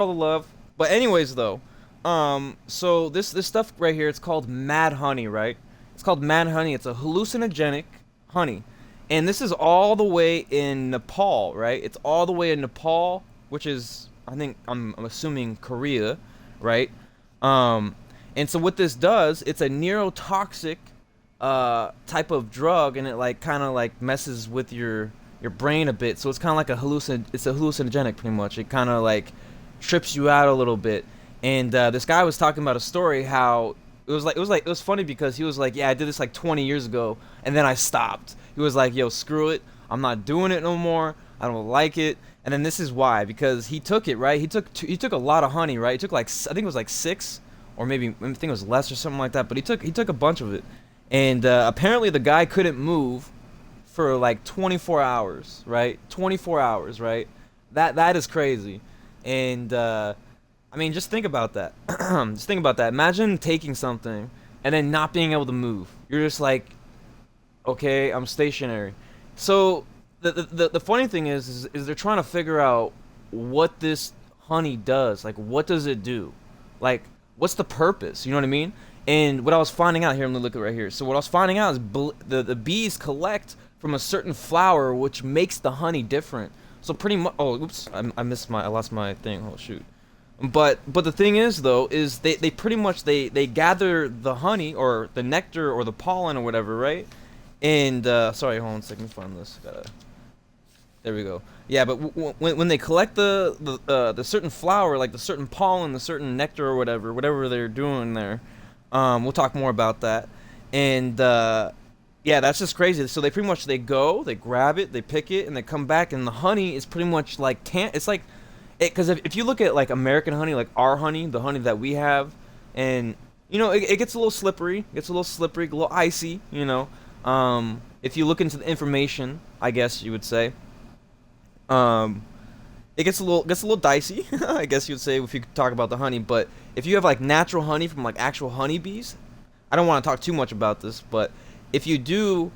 all the love. But anyways, though, so this stuff right here, it's called Mad Honey, right? It's called Mad Honey. It's a hallucinogenic honey, and this is all the way in Nepal, right? It's all the way in Nepal, which is I think I'm assuming Korea, right? Um, and so what this does, it's a neurotoxic type of drug, and it like kind of like messes with your brain a bit. So it's kind of like it's a hallucinogenic pretty much. It kind of like trips you out a little bit. And this guy was talking about a story how it was funny because he was like, yeah, I did this like 20 years ago, and then I stopped. He was like, yo, screw it, I'm not doing it no more. I don't like it. And then this is why, because he took it right. He took a lot of honey, right? He took like I think it was like six, or maybe I think it was less or something like that. But he took a bunch of it, and apparently the guy couldn't move for like 24 hours, right? 24 hours, right? That is crazy. And I mean, just think about that. Just think about that. Imagine taking something and then not being able to move. You're just like, okay, I'm stationary. So the funny thing is they're trying to figure out what this honey does. Like, what does it do? Like, what's the purpose? You know what I mean? And what I was finding out here, I'm gonna look at right here. So what I was finding out is the bees collect from a certain flower, which makes the honey different. So pretty much. Oh, oops! I lost my thing. Oh shoot. But the thing is though is they pretty much they gather the honey or the nectar or the pollen or whatever, right? And sorry, hold on a second. Let me find this. There we go. Yeah, but when they collect the certain flower, like the certain pollen, the certain nectar or whatever they're doing there, we'll talk more about that. And yeah, that's just crazy. So they pretty much they go, they grab it, they pick it, and they come back, and the honey is pretty much like it's like it because if you look at like American honey, like our honey, the honey that we have, and you know it gets a little slippery, a little icy, you know. If you look into the information, I guess you would say. Um, it gets a little dicey, I guess you'd say if you could talk about the honey. But if you have like natural honey from like actual honeybees, I don't want to talk too much about this, but if you do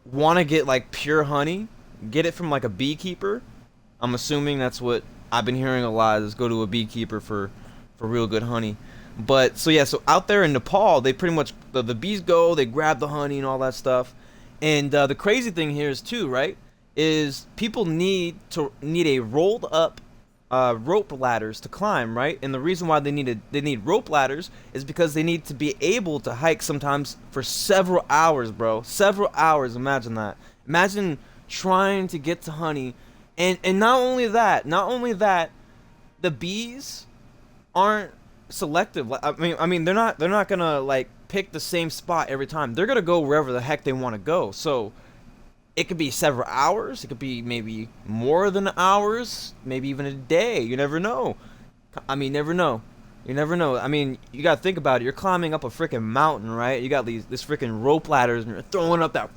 want to get like pure honey, get it from like a beekeeper. I'm assuming that's what I've been hearing a lot is go to a beekeeper for real good honey. But so yeah, so out there in Nepal, they pretty much the bees go, they grab the honey and all that stuff. And the crazy thing here is too, right? Is people need a rolled up rope ladders to climb, right? And the reason why they need rope ladders is because they need to be able to hike sometimes for several hours, bro. Several hours. Imagine that. Imagine trying to get to honey, and not only that, the bees aren't selective. I mean, they're not gonna like pick the same spot every time. They're gonna go wherever the heck they want to go. So it could be several hours. It could be maybe more than hours. Maybe even a day. You never know. I mean, never know. You never know. I mean, you gotta think about it. You're climbing up a freaking mountain, right? You got this freaking rope ladders, and you're throwing up that,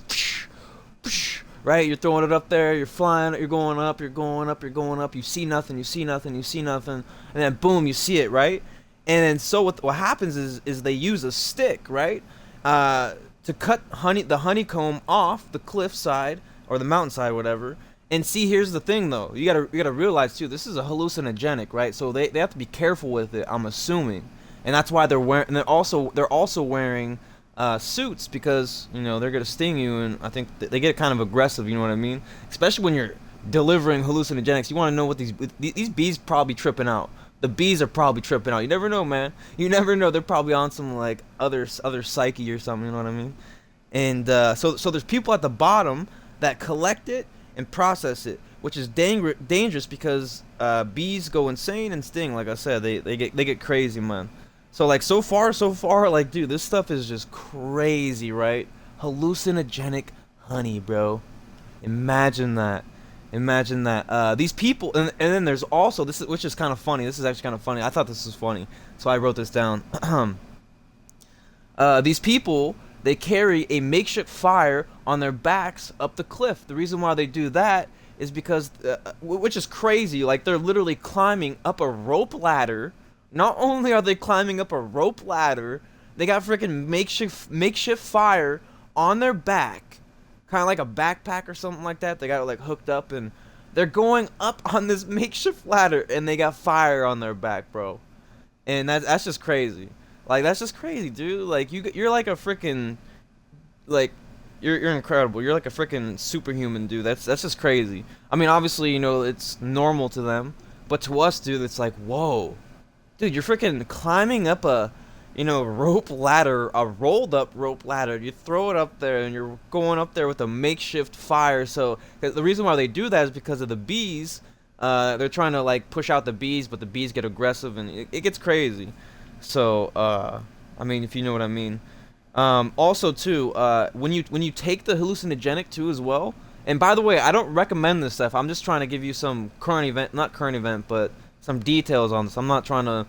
right? You're throwing it up there. You're flying. You're going up. You're going up. You're going up. You see nothing. You see nothing. You see nothing. And then boom, you see it, right? And then so what happens is they use a stick, right? To cut the honeycomb off the cliffside or the mountainside, whatever. And see, here's the thing, though. You gotta realize too. This is a hallucinogenic, right? So they have to be careful with it. I'm assuming, and that's why they're wearing. And they're also wearing suits because you know they're gonna sting you, and I think they get kind of aggressive. You know what I mean? Especially when you're delivering hallucinogenics. You want to know what these bees probably tripping out. The bees are probably tripping out. You never know, man. You never know. They're probably on some like other psyche or something. You know what I mean? And so there's people at the bottom that collect it and process it, which is dangerous because bees go insane and sting. Like I said, they get crazy, man. So like so far, like dude, this stuff is just crazy, right? Hallucinogenic honey, bro. Imagine that. Imagine that. These people, and then there's also which is kind of funny. This is actually kind of funny. I thought this was funny, so I wrote this down. These people, they carry a makeshift fire on their backs up the cliff. The reason why they do that is because, which is crazy. Like they're literally climbing up a rope ladder. Not only are they climbing up a rope ladder, they got freaking makeshift fire on their back, kind of like a backpack or something like that. They got it like hooked up, and They're going up on this makeshift ladder, and they got fire on their back, bro. And that's just crazy. Like that's just crazy, dude. Like you're like a freaking like you're incredible. You're like a freaking superhuman, dude. That's just crazy. I mean, obviously, you know, it's normal to them, but to us, dude, it's like, whoa, dude, you're freaking climbing up a, you know, rope ladder, a rolled up rope ladder. You throw it up there, and you're going up there with a makeshift fire. So 'cause the reason why they do that is because of the bees. They're trying to like push out the bees, but the bees get aggressive, and it gets crazy. So, I mean, if you know what I mean. Also, too, when you take the hallucinogenic too as well. And by the way, I don't recommend this stuff. I'm just trying to give you some current event, not current event, but some details on this. I'm not trying to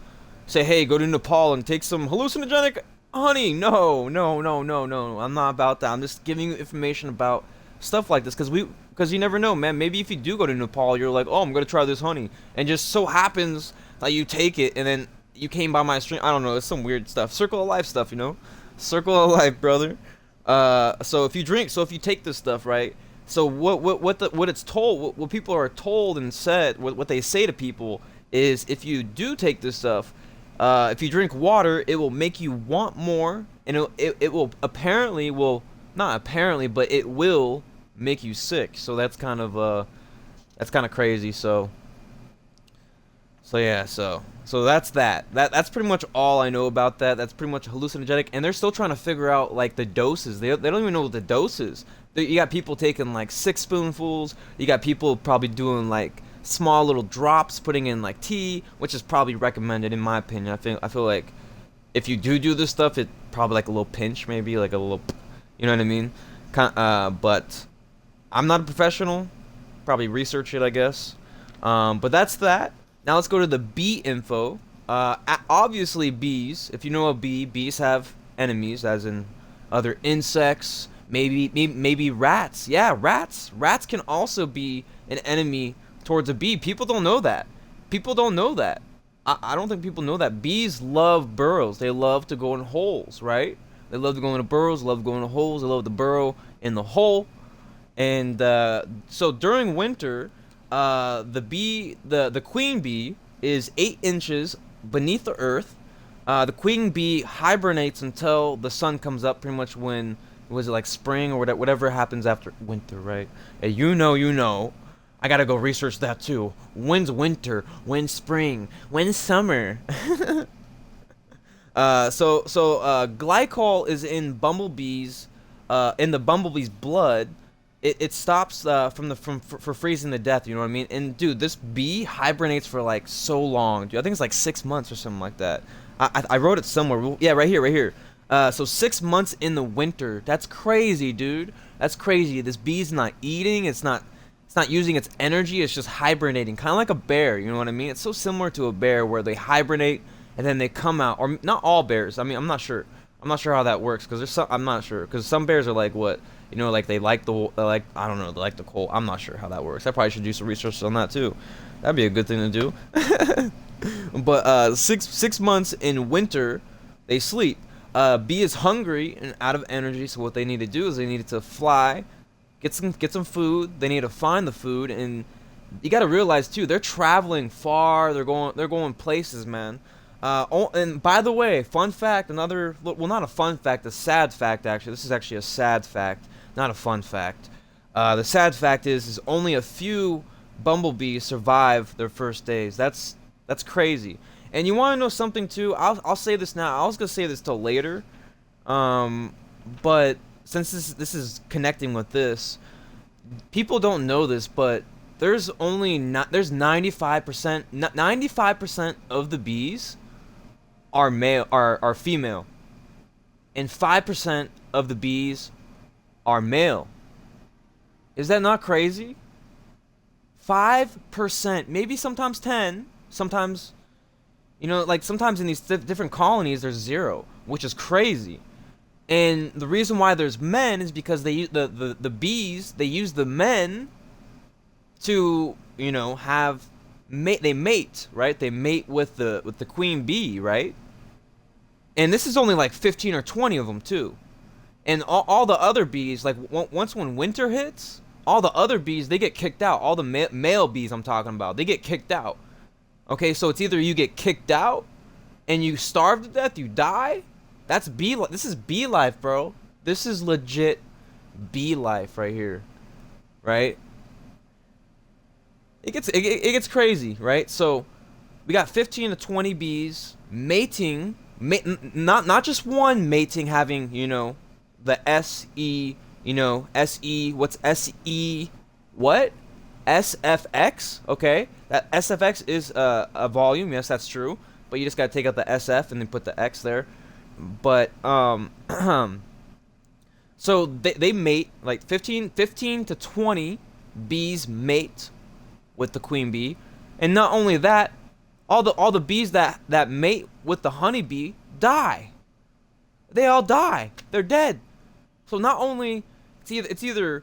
say, hey, go to Nepal and take some hallucinogenic honey. No, no, no, no, no. I'm not about that. I'm just giving you information about stuff like this because you never know, man. Maybe if you do go to Nepal, you're like, oh, I'm gonna try this honey, and just so happens that you take it, and then you came by my stream. I don't know. It's some weird stuff. Circle of life stuff, you know. Circle of life, brother. So if you take this stuff, right? So what it's told, what people are told and said, what they say to people is, if you do take this stuff, if you drink water, it will make you want more, and it will apparently will not apparently, but it will make you sick. So that's kind of crazy. So yeah, so that's that's pretty much all I know about that. That's pretty much hallucinogenic, and they're still trying to figure out like the doses. They don't even know what the dose is. You got people taking like 6 spoonfuls. You got people probably doing like small little drops, putting in like tea, which is probably recommended in my opinion. I feel like if you do this stuff, it probably like a little pinch, maybe like a little, you know what I mean? But I'm not a professional. Probably research it, I guess. But that's that. Now let's go to the bee info. Obviously, bees. If you know a bee, bees have enemies, as in other insects. Maybe rats. Yeah, rats. Rats can also be an enemy towards a bee. People don't know that. People don't know that. I don't think people know that. Bees love burrows. They love to go in holes, right? They love to go into burrows. Love going into holes. They love to burrow in the hole. And so during winter, the queen bee is 8 inches beneath the earth. The queen bee hibernates until the sun comes up, pretty much when, was it like spring or whatever happens after winter, right? Hey, you know. I gotta go research that too. When's winter? When's spring? When's summer? Glycol is in the bumblebee's blood. It stops for freezing to death, you know what I mean? And dude, this bee hibernates for like so long, dude. I think it's like 6 months or something like that. I wrote it somewhere. Yeah, right here. So 6 months in the winter. That's crazy, dude. That's crazy. This bee's not eating. It's not using its energy. It's just hibernating, kind of like a bear. You know what I mean? It's so similar to a bear where they hibernate and then they come out. Or not all bears. I mean, I'm not sure. I'm not sure how that works because I'm not sure because some bears are like what. You know, like they like I don't know, they like the cold. I'm not sure how that works. I probably should do some research on that too. That'd be a good thing to do. But 6 months in winter, they sleep. Bee is hungry and out of energy, so what they need to do is they need to fly, get some food. They need to find the food, and you got to realize too, they're traveling far. They're going places, man. And by the way, fun fact, not a fun fact, a sad fact actually. This is actually a sad fact, not a fun fact. The sad fact is only a few bumblebees survive their first days. That's crazy. And you want to know something too? I'll say this now. I was gonna say this till later, but since this is connecting with this, people don't know this, but there's 95% of the bees are female, and 5% of the bees are male. Is that not crazy? 5%, maybe sometimes 10, sometimes, you know, like sometimes in these different colonies there's 0, which is crazy. And the reason why there's men is because they use the bees, they use the men to, you know, they mate, right? They mate with the queen bee, right? And this is only like 15 or 20 of them too. And all the other bees, like when winter hits, all the other bees, they get kicked out. All the male bees I'm talking about, they get kicked out. Okay, so it's either you get kicked out and you starve to death, you die. That's bee life. This is bee life, bro. This is legit bee life right here, right? It gets crazy, right? So we got 15 to 20 bees mating, not just one mating, having, you know, the SE, you know, SE, what's SE, what? SFX, okay? That SFX is a volume, yes, that's true. But you just gotta take out the SF and then put the X there. But, so they mate, like 15 to 20 bees mate with the queen bee. And not only that, all the bees that mate with the honeybee die. They all die. They're dead. So not only it's either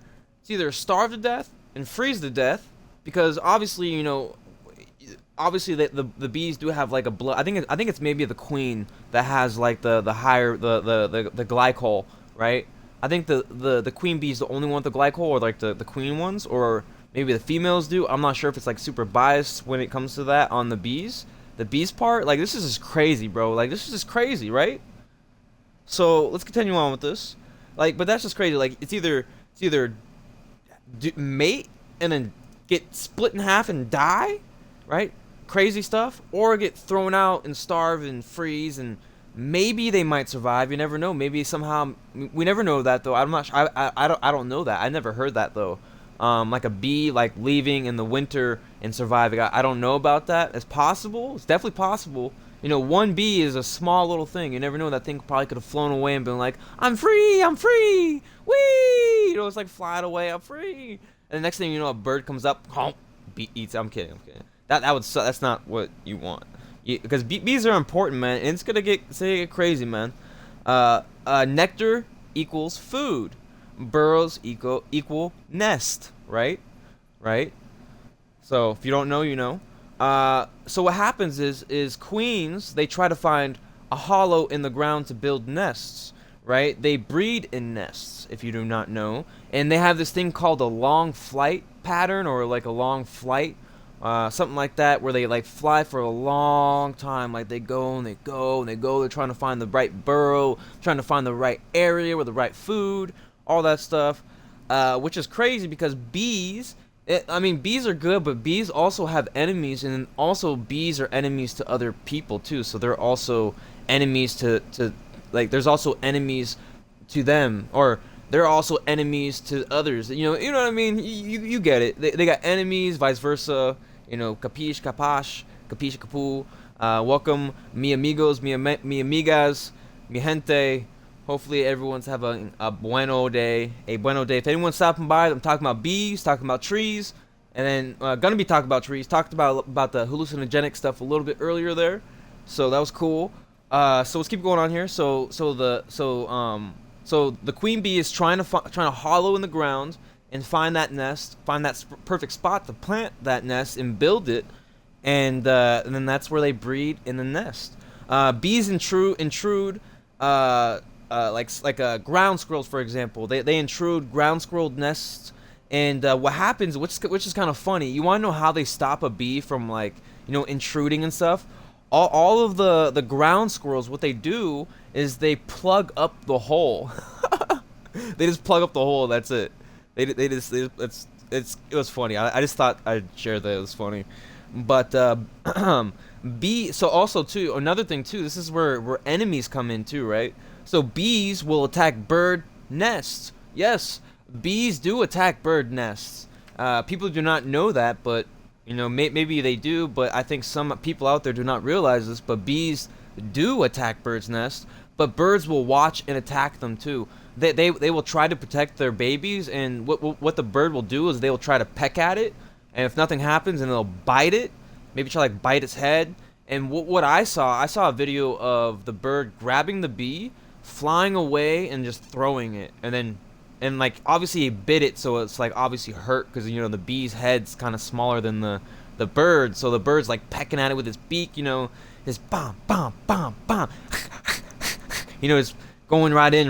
starve to death and freeze to death, because obviously, you know, obviously the bees do have like a blood. I think it's maybe the queen that has like the higher the glycol, right? I think the queen bee is the only one with the glycol, or like the queen ones, or maybe the females do. I'm not sure if it's like super biased when it comes to that on the bees part. Like, this is just crazy, bro. Like, this is just crazy, right? So let's continue on with this. Like, but that's just crazy. Like, it's either mate and then get split in half and die, right? Crazy stuff, or get thrown out and starve and freeze, and maybe they might survive. You never know. Maybe somehow, we never know that though. I'm not. I don't know that. I never heard that though. Like a bee like leaving in the winter and surviving. I don't know about that. It's possible. It's definitely possible. You know, one bee is a small little thing. You never know. That thing probably could have flown away and been like, I'm free, whee! You know, it's like flying away, I'm free. And the next thing you know, a bird comes up, bee eats. I'm kidding. That would suck. That's not what you want. Because bees are important, man. And it's gonna get crazy, man. Nectar equals food. Burrows equal nest, right? So if you don't know, you know. So what happens is queens, they try to find a hollow in the ground to build nests, right? They breed in nests, if you do not know, and they have this thing called a long flight pattern, or like a long flight, something like that, where they like fly for a long time. Like they go and they go and they go. They're trying to find the right burrow, trying to find the right area with the right food, all that stuff, which is crazy because bees. I mean, bees are good, but bees also have enemies, and also bees are enemies to other people too. So they're also enemies to like. There's also enemies to them, or they're also enemies to others. You know what I mean? You get it. They got enemies, vice versa. You know, capiche, capash, capiche, capu. Welcome, mi amigos, mi amigas, mi gente. Hopefully everyone's have a bueno day. If anyone's stopping by, I'm talking about bees, talking about trees, and then gonna be talking about trees. Talked about the hallucinogenic stuff a little bit earlier there, so that was cool. So let's keep going on here. So the queen bee is trying to hollow in the ground and find that nest, find that perfect spot to plant that nest and build it, and then that's where they breed in the nest. Bees intrude. Like ground squirrels, for example, they intrude ground squirrel nests, and what happens, which is kind of funny. You want to know how they stop a bee from, like, you know, intruding and stuff? All of the ground squirrels, what they do is they plug up the hole. They just plug up the hole. That's it. It was funny. I just thought I'd share that. It was funny, but bee. So also too, another thing too. This is where enemies come in too, right? So bees will attack bird nests. Yes, bees do attack bird nests. People do not know that, but you know, maybe they do. But I think some people out there do not realize this. But bees do attack birds' nests. But birds will watch and attack them too. They will try to protect their babies, and what the bird will do is they will try to peck at it, and if nothing happens, then they'll bite it. Maybe try like bite its head. And what I saw a video of the bird grabbing the bee, flying away, and just throwing it, and like obviously he bit it, so it's like obviously hurt, because you know the bee's head's kind of smaller than the bird, so the bird's like pecking at it with his beak, you know, his bam bam bam bam. You know, it's going right in,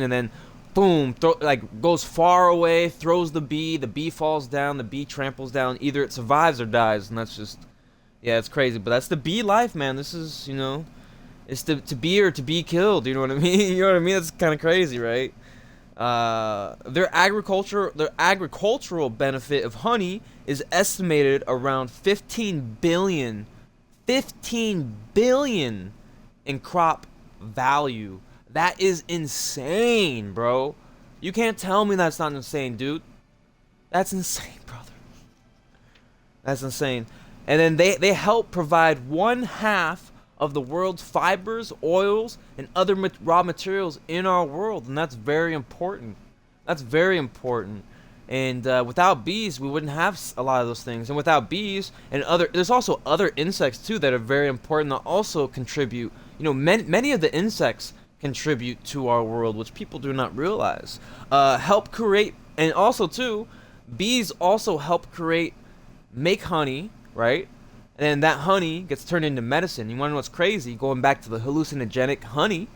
and then boom, like goes far away, throws the bee falls down, the bee tramples down. Either it survives or dies, and that's just, yeah, it's crazy. But that's the bee life, man. This is, it's to be or to be killed. You know what I mean? You know what I mean? That's kind of crazy, right? Their agricultural benefit of honey is estimated around 15 billion in crop value. That is insane, bro. You can't tell me that's not insane, dude. That's insane, brother. That's insane. And then they help provide 1/2 of the world's fibers, oils, and other raw materials in our world, and that's very important. That's very important. And without bees, we wouldn't have a lot of those things. And without bees and there's also other insects too that are very important that also contribute. Many of the insects contribute to our world, which people do not realize. Help create, and also too, bees also help make honey, right? And then that honey gets turned into medicine. You want to know what's crazy? Going back to the hallucinogenic honey,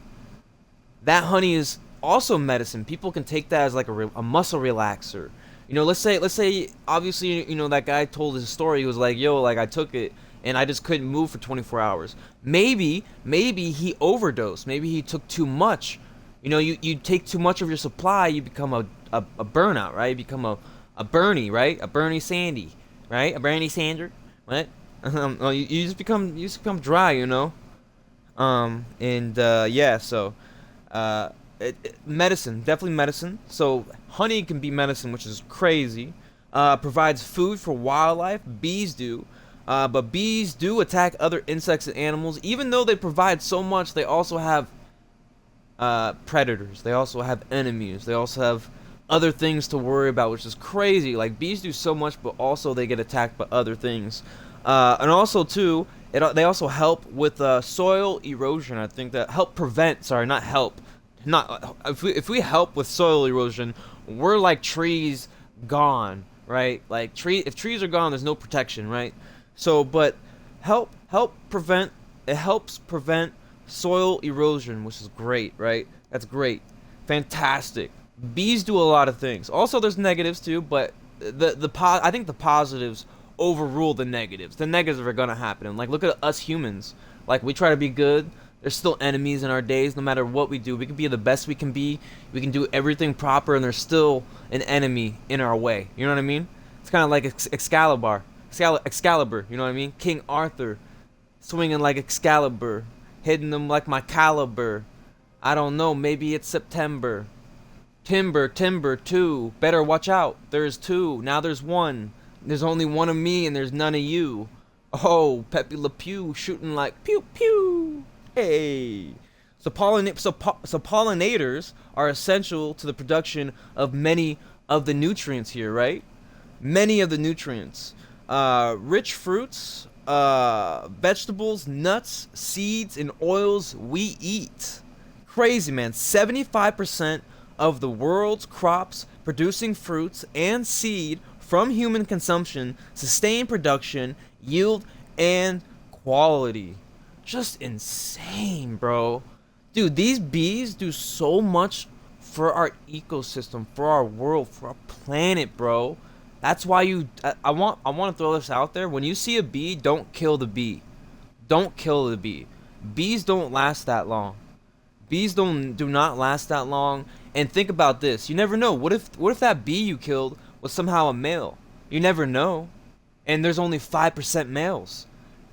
that honey is also medicine. People can take that as like a muscle relaxer. Let's say, obviously, that guy told his story. He was like, yo, like I took it and I just couldn't move for 24 hours. Maybe he overdosed. Maybe he took too much. You take too much of your supply, you become a burnout, right? You become a Bernie, right? A Bernie Sandy, right? A Bernie Sanders, what? Well, you just become dry, yeah. So, medicine, definitely medicine. So honey can be medicine, which is crazy. Provides food for wildlife. Bees do. But bees do attack other insects and animals. Even though they provide so much, they also have predators. They also have enemies. They also have other things to worry about, which is crazy. Like, bees do so much, but also they get attacked by other things. And also too, they also help with soil erosion. I think that help prevent. Sorry, not help. Not if we help with soil erosion, we're like trees gone, right? Like if trees are gone, there's no protection, right? So, but prevent. It helps prevent soil erosion, which is great, right? That's great, fantastic. Bees do a lot of things. Also, there's negatives too, but I think the positives overrule the negatives. The negatives are gonna happen. And like, look at us humans. Like, we try to be good. There's still enemies in our days. No matter what we do, we can be the best we can be. We can do everything proper, and there's still an enemy in our way. You know what I mean? It's kind of like Excalibur. Excalibur. You know what I mean? King Arthur, swinging like Excalibur, hitting them like my caliber. I don't know. Maybe it's September. Timber, 2. Better watch out. There's 2. Now there's 1. There's only 1 of me and there's none of you. Oh, Pepe Le Pew shooting like pew pew. Hey. So pollinators are essential to the production of many of the nutrients here, right? Many of the nutrients. Rich fruits, vegetables, nuts, seeds, and oils we eat. Crazy, man. 75% of the world's crops producing fruits and seed from human consumption sustain production, yield, and quality. Just insane, bro. Dude, these bees do so much for our ecosystem, for our world, for our planet, bro. That's why I want to throw this out there. When you see a bee, don't kill the bee. Don't kill the bee. Bees don't last that long. Bees do not last that long. And think about this. You never know. What if that bee you killed was somehow a male? You never know. And there's only 5% males.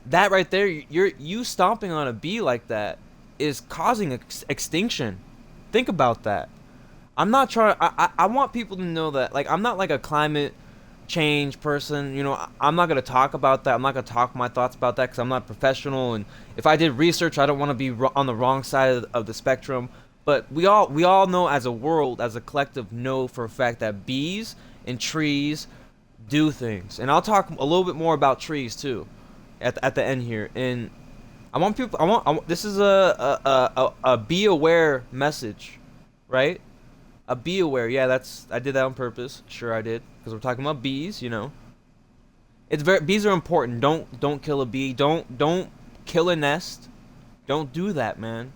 That right there, you stomping on a bee like that is causing extinction. Think about that. I'm not trying. I want people to know that. Like, I'm not like a climate change person. I'm not gonna talk about that. I'm not gonna talk my thoughts about that because I'm not professional. And if I did research, I don't want to be on the wrong side of the spectrum. But we all know, as a world, as a collective, know for a fact that bees and trees do things. And I'll talk a little bit more about trees too at the end here. And I want people. This is a be aware message, right? A be aware. Yeah, I did that on purpose. Sure, I did, because we're talking about bees. Bees are important. Don't kill a bee. Don't kill a nest. Don't do that, man.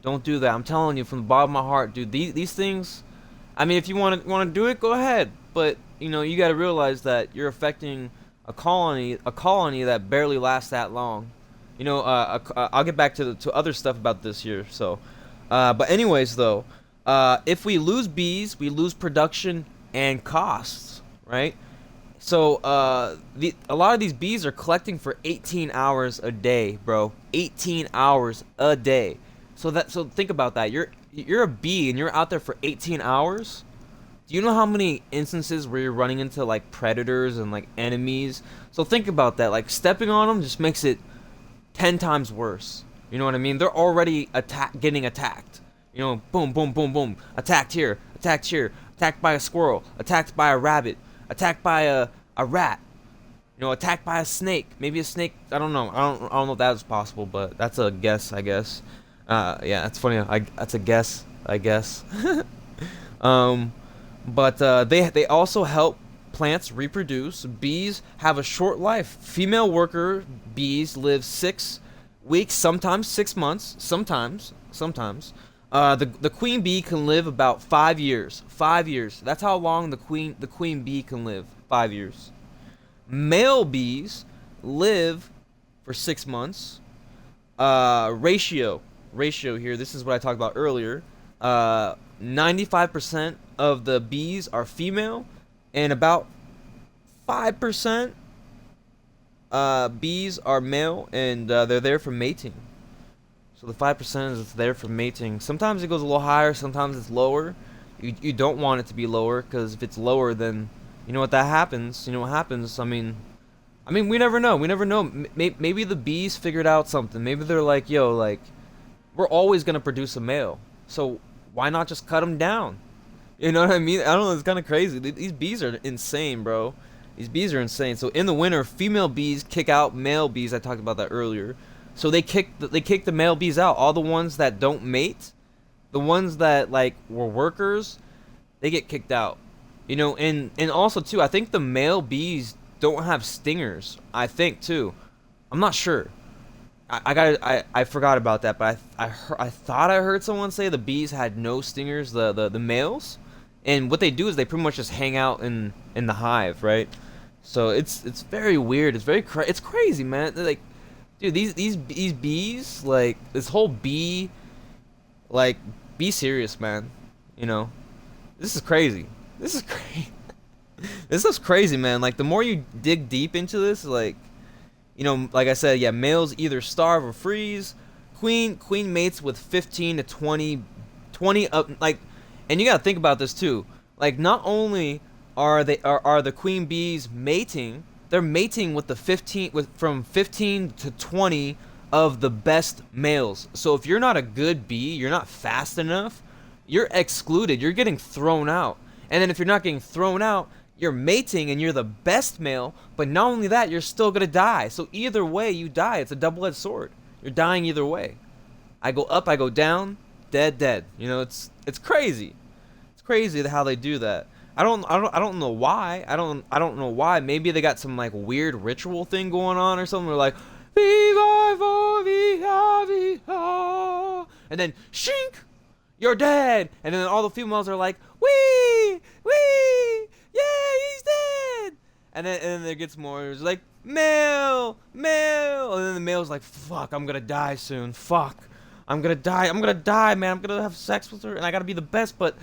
Don't do that. I'm telling you from the bottom of my heart, dude. These things, I mean, if you want to do it, go ahead. But you know, you got to realize that you're affecting a colony that barely lasts that long. You know, I'll get back to other stuff about this here. So, but anyways, though, if we lose bees, we lose production and costs, right? So, a lot of these bees are collecting for 18 hours a day, bro. 18 hours a day. So think about that. You're a bee and you're out there for 18 hours. Do you know how many instances where you're running into like predators and like enemies? So think about that. Like stepping on them just makes it 10 times worse. You know what I mean? They're already getting attacked. You know, boom, boom, boom, boom. Attacked here, attacked here, attacked by a squirrel, attacked by a rabbit, attacked by a rat. You know, attacked by a snake. Maybe a snake. I don't know. I don't know if that's possible, but that's a guess, I guess. Yeah, that's funny. That's a guess, I guess. But they also help plants reproduce. Bees have a short life. Female worker bees live 6 weeks, sometimes 6 months, sometimes. The queen bee can live about 5 years. 5 years. That's how long the queen bee can live. 5 years. Male bees live for 6 months. Ratio here. This is what I talked about earlier. 95% of the bees are female, and about 5% bees are male, and they're there for mating. So the 5% is there for mating. Sometimes it goes a little higher, sometimes it's lower. You don't want it to be lower, because if it's lower, then you know what that happens. You know what happens. I mean, we never know. We never know. Maybe the bees figured out something. Maybe they're like, yo, like, we're always gonna produce a male, so why not just cut them down? You know what I mean? I don't know. It's kind of crazy. These bees are insane, bro. These bees are insane. So in the winter, female bees kick out male bees. I talked about that earlier. So they kick the male bees out. All the ones that don't mate, the ones that like were workers, they get kicked out. You know, and also too, I think the male bees don't have stingers. I think too. I'm not sure. I forgot about that, but I thought I heard someone say the bees had no stingers, the males, and what they do is they pretty much just hang out in the hive, right? So it's very weird. It's crazy, man. Like, dude, these bees, like this whole bee, like, be serious, man. You know, this is crazy. This is crazy. This is crazy, man. Like the more you dig deep into this, like. You know, like I said, yeah, males either starve or freeze. Queen mates with 15 to 20 up, like, and you gotta think about this too. Like, not only are the queen bees mating, they're mating with from 15 to 20 of the best males. So if you're not a good bee, you're not fast enough, you're excluded. You're getting thrown out. And then if you're not getting thrown out, you're mating and you're the best male, but not only that, you're still gonna die. So either way, you die. It's a double-edged sword. You're dying either way. I go up, I go down, dead. You know, it's crazy. It's crazy how they do that. I don't know why. I don't know why. Maybe they got some like weird ritual thing going on or something. They're like, Viva, viva, viva, and then shink, you're dead. And then all the females are like, wee, yeah, he's dead. And then there gets more. It's like male, and then the male's like, fuck, I'm gonna die soon. Fuck, I'm gonna die, man. I'm gonna have sex with her, and I gotta be the best. But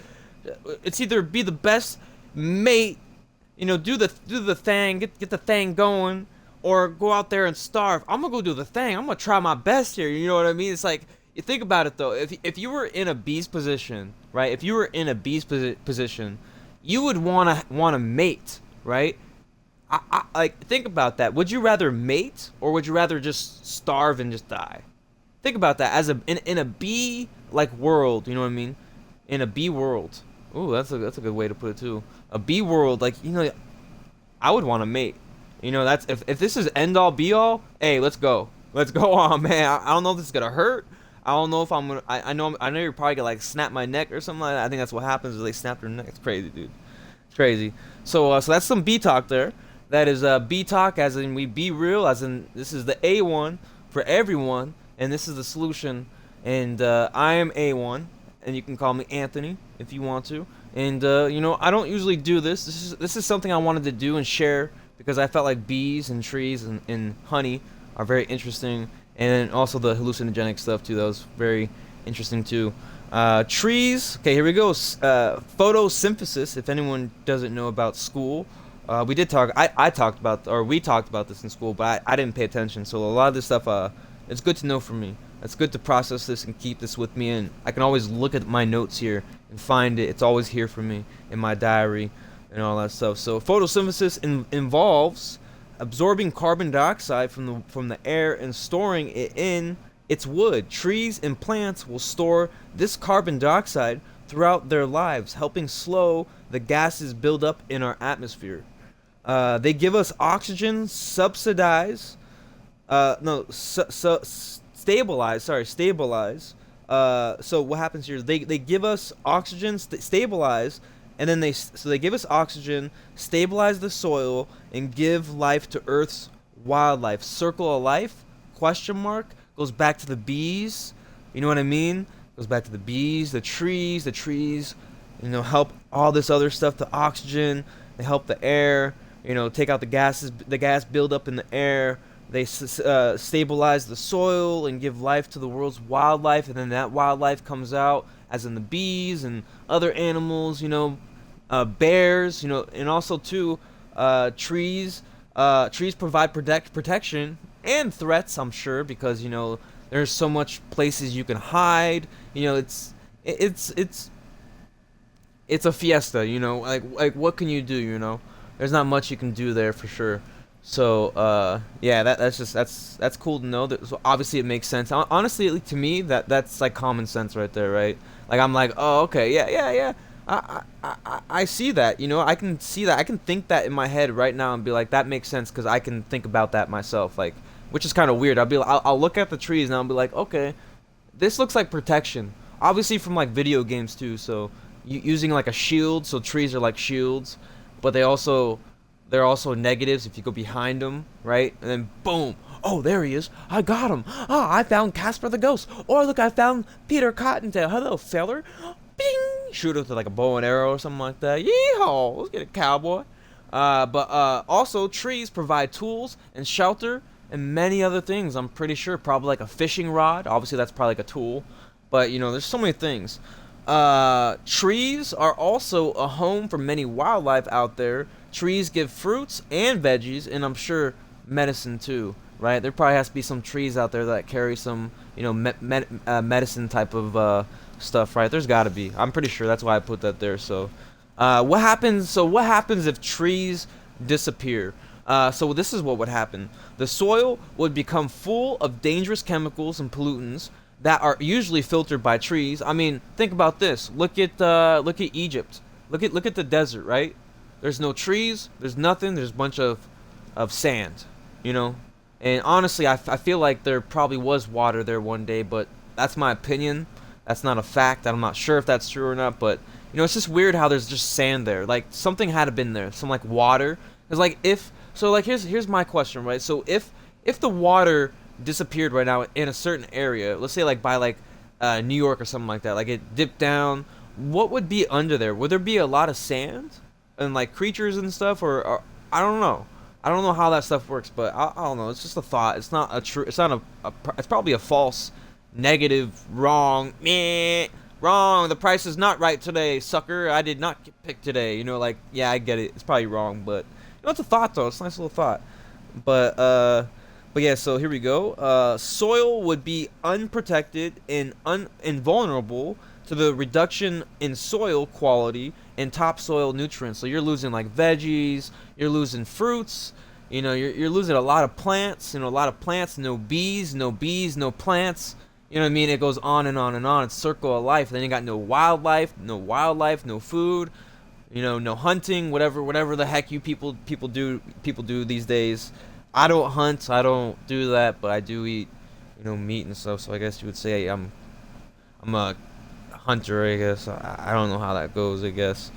it's either be the best mate, you know, do the thing, get the thing going, or go out there and starve. I'm gonna go do the thing. I'm gonna try my best here. You know what I mean? It's like, you think about it though. If you were in a bee's position, right? If you were in a bee's position, you would wanna mate, right? I like, think about that. Would you rather mate, or would you rather just starve and just die? Think about that. As in a bee like world, you know what I mean? In a bee world. Ooh, that's a good way to put it too. A bee world, like, you know, I would want to mate. You know, that's if this is end all be all. Hey, let's go on, man. I don't know if this is gonna hurt. I don't know if I'm gonna. I know you're probably gonna like snap my neck or something like that. I think that's what happens is they snap their neck. It's crazy, dude. It's crazy. So that's some bee talk there. That is bee talk, as in we be real, as in this is the A1 for everyone, and this is the solution. And I am A1, and you can call me Anthony if you want to. And you know, I don't usually do this. This is something I wanted to do and share because I felt like bees and trees and honey are very interesting, and also the hallucinogenic stuff too. That was very interesting too. Trees. Okay, here we go. Photosynthesis. If anyone doesn't know about school, we did talk. I talked about, or we talked about this in school, but I didn't pay attention. So a lot of this stuff, it's good to know for me. It's good to process this and keep this with me, and I can always look at my notes here and find it. It's always here for me in my diary and all that stuff. So photosynthesis involves absorbing carbon dioxide from the air and storing it in its wood. Trees and plants will store this carbon dioxide throughout their lives, helping slow the gases build up in our atmosphere. They give us oxygen, subsidize, no, stabilize. Sorry, stabilize. So what happens here? They give us oxygen, stabilize, and then they give us oxygen, stabilize the soil, and give life to Earth's wildlife. Circle of life? Question mark. Goes back to the bees. You know what I mean? Goes back to the bees, the trees. The trees, you know, help all this other stuff. The oxygen, they help the air. You know, take out the gases. The gas build up in the air. They stabilize the soil and give life to the world's wildlife, and then that wildlife comes out, as in the bees and other animals. You know, bears. You know, and also too, trees. Trees provide protection and threats, I'm sure, because you know there's so much places you can hide. You know, it's a fiesta. You know, like what can you do? You know, there's not much you can do there for sure. So yeah, that's cool to know. So obviously it makes sense. Honestly, to me, that's like common sense right there, right? Like I'm like, oh, okay, yeah. I see that. You know, I can see that. I can think that in my head right now and be like, that makes sense because I can think about that myself. Like, which is kind of weird. I'll look at the trees and I'll be like, okay, this looks like protection. Obviously from like video games too. So using like a shield. So trees are like shields, but they're also negatives if you go behind them, right? And then boom. Oh, there he is. I got him. Ah, I found Casper the Ghost. Or look, I found Peter Cottontail. Hello, feller. Bing! Shoot it with like a bow and arrow or something like that. Yeehaw! Let's get a cowboy. But also, trees provide tools and shelter and many other things. I'm pretty sure, probably like a fishing rod. Obviously, that's probably like a tool. But you know, there's so many things. Trees are also a home for many wildlife out there. Trees give fruits and veggies, and I'm sure medicine too. Right? There probably has to be some trees out there that carry some, you know, medicine type of stuff, right? There's got to be. I'm pretty sure that's why I put that there. So, what happens? So, what happens if trees disappear? So this is what would happen. The soil would become full of dangerous chemicals and pollutants that are usually filtered by trees. I mean, think about this. Look at Egypt. Look at the desert, right? There's no trees. There's nothing. There's a bunch of sand, you know. And honestly, I feel like there probably was water there one day, but that's my opinion. That's not a fact. I'm not sure if that's true or not, but you know, it's just weird how there's just sand there. Like something had to been there, some like water. Cause like here's my question, right? So if the water disappeared right now in a certain area, let's say like by like New York or something like that, like it dipped down, what would be under there? Would there be a lot of sand and like creatures and stuff, or I don't know. I don't know how that stuff works, but I don't know. It's just a thought. It's not a true. It's not it's probably a false, negative, wrong. Meh, wrong. The price is not right today, sucker. I did not get picked today. You know, like yeah, I get it. It's probably wrong, but you know, it's a thought though. It's a nice little thought. But yeah. So here we go. Soil would be unprotected and invulnerable to the reduction in soil quality and topsoil nutrients. So you're losing like veggies, you're losing fruits, you know, you're losing a lot of plants, you know, a lot of plants, no bees, no plants. You know what I mean? It goes on and on and on. It's circle of life. Then you got no wildlife, no food, you know, no hunting, whatever the heck you people do these days. I don't hunt, I don't do that, but I do eat, you know, meat and stuff. So I guess you would say I'm a hunter, I guess. I don't know how that goes, I guess.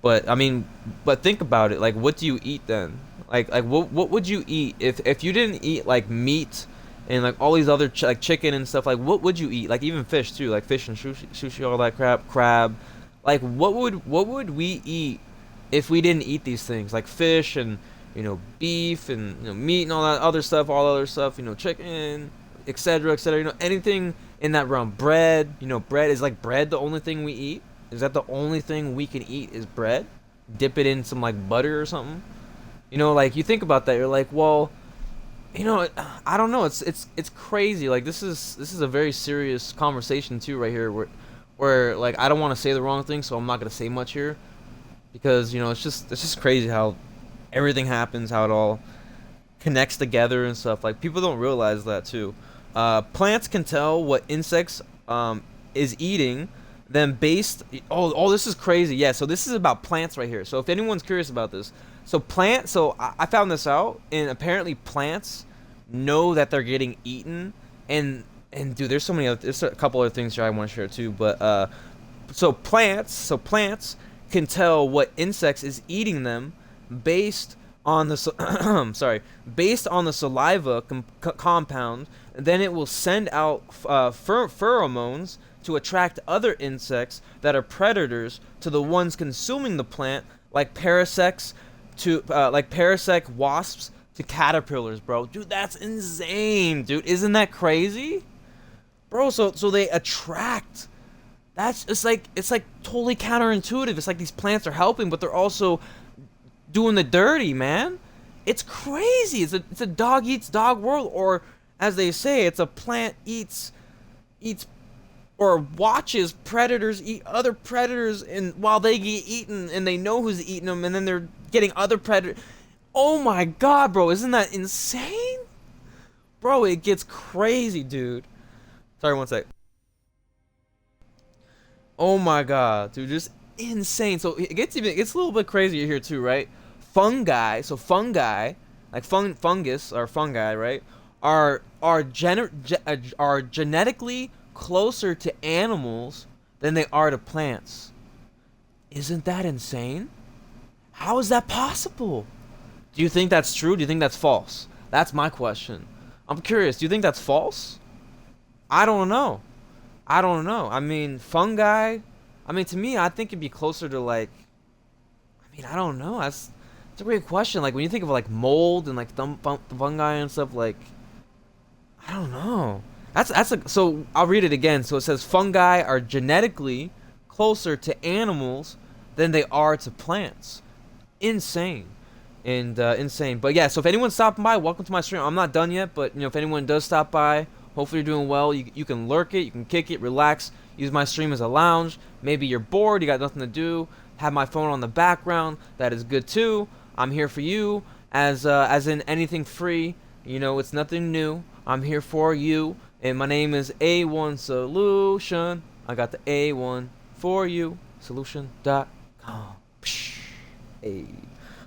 But I mean, but think about it. Like, what do you eat then? Like what would you eat if you didn't eat like meat and like all these other like chicken and stuff? Like, what would you eat? Like even fish too, like fish and sushi all that crap, crab. Like what would we eat if we didn't eat these things? Like fish and beef and meat and all that other stuff, all other stuff, chicken, etc., etc. Anything in that realm. Bread, bread is like bread the only thing we eat? Is that the only thing we can eat is bread? Dip it in some like butter or something? Like you think about that, you're like, well, I don't know. It's crazy. Like this is a very serious conversation too, right here. Where like I don't want to say the wrong thing, so I'm not gonna say much here because it's just crazy how everything happens, how it all connects together and stuff. Like people don't realize that too. Plants can tell what insects is eating. Then based, oh, this is crazy. Yeah, so this is about plants right here. So if anyone's curious about this, so I found this out, and apparently plants know that they're getting eaten, and dude, there's a couple other things here I want to share too, but so plants can tell what insects is eating them based on the sorry, based on the saliva compound. Then it will send out pheromones to attract other insects that are predators to the ones consuming the plant, like parasect wasps to caterpillars, bro. Dude, that's insane, dude. Isn't that crazy? Bro, so they attract. It's like totally counterintuitive. It's like these plants are helping, but they're also doing the dirty, man. It's crazy. It's a dog eats dog world, or as they say, it's a plant eats or watches predators eat other predators, and while they get eaten, and they know who's eating them, and then they're getting other predators. Oh my god, bro, isn't that insane? Bro, it gets crazy, dude. Sorry, one sec. Oh my god, dude, just insane. So it gets a little bit crazier here too, right? Fungi, like fungus or fungi, right? Are genetically closer to animals than they are to plants. Isn't that insane? How is that possible? Do you think that's true? Do you think that's false? That's my question. I'm curious. Do you think that's false? I don't know. I don't know. I mean, fungi. I mean, to me, I think it'd be closer to like. I mean, I don't know. That's a great question. Like when you think of like mold and like fungi and stuff, like I don't know. So I'll read it again. So it says fungi are genetically closer to animals than they are to plants. Insane. And insane. But yeah, so if anyone's stopping by, welcome to my stream. I'm not done yet, but if anyone does stop by, hopefully you're doing well. You can lurk it, you can kick it, relax, use my stream as a lounge. Maybe you're bored, you got nothing to do, have my phone on the background. That is good too. I'm here for you, as in anything free. It's nothing new. I'm here for you, and my name is A1 Solution. I got the A1 for you, solution.com. Hey.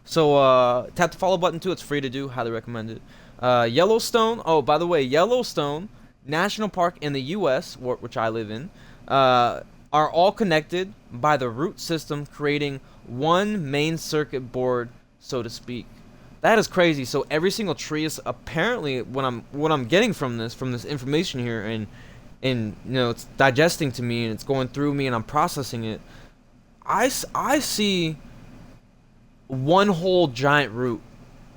So tap the follow button too. It's free to do. Highly recommend it. Yellowstone. Oh, by the way, Yellowstone National Park in the U.S., which I live in, are all connected by the root system, creating one main circuit board, so to speak. That is crazy. So every single tree is apparently what I'm getting from this information here, and it's digesting to me and it's going through me and I'm processing it. I see one whole giant root.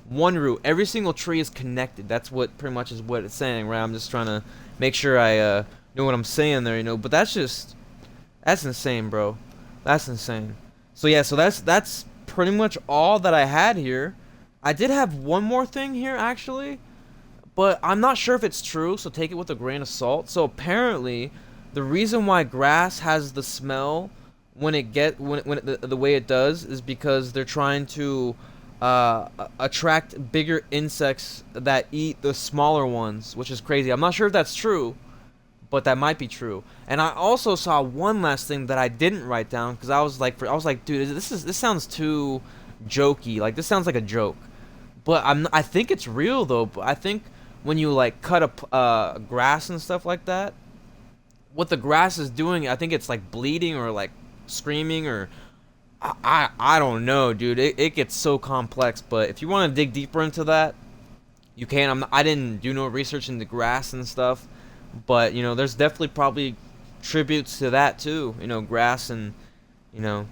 One root. Every single tree is connected. That's what pretty much is what it's saying, right? I'm just trying to make sure I know what I'm saying there, but that's insane, bro. That's insane. So yeah, so that's pretty much all that I had here. I did have one more thing here actually, but I'm not sure if it's true, so take it with a grain of salt. So apparently, the reason why grass has the smell when the way it does is because they're trying to attract bigger insects that eat the smaller ones, which is crazy. I'm not sure if that's true, but that might be true. And I also saw one last thing that I didn't write down because I was like, dude, this sounds too jokey. Like this sounds like a joke, but I think it's real though. But I think when you like cut up grass and stuff like that, what the grass is doing, I think it's like bleeding or like screaming or I don't know, dude. It gets so complex. But if you want to dig deeper into that, you can. I didn't do no research into grass and stuff, but there's definitely probably tributes to that too. Grass and you know.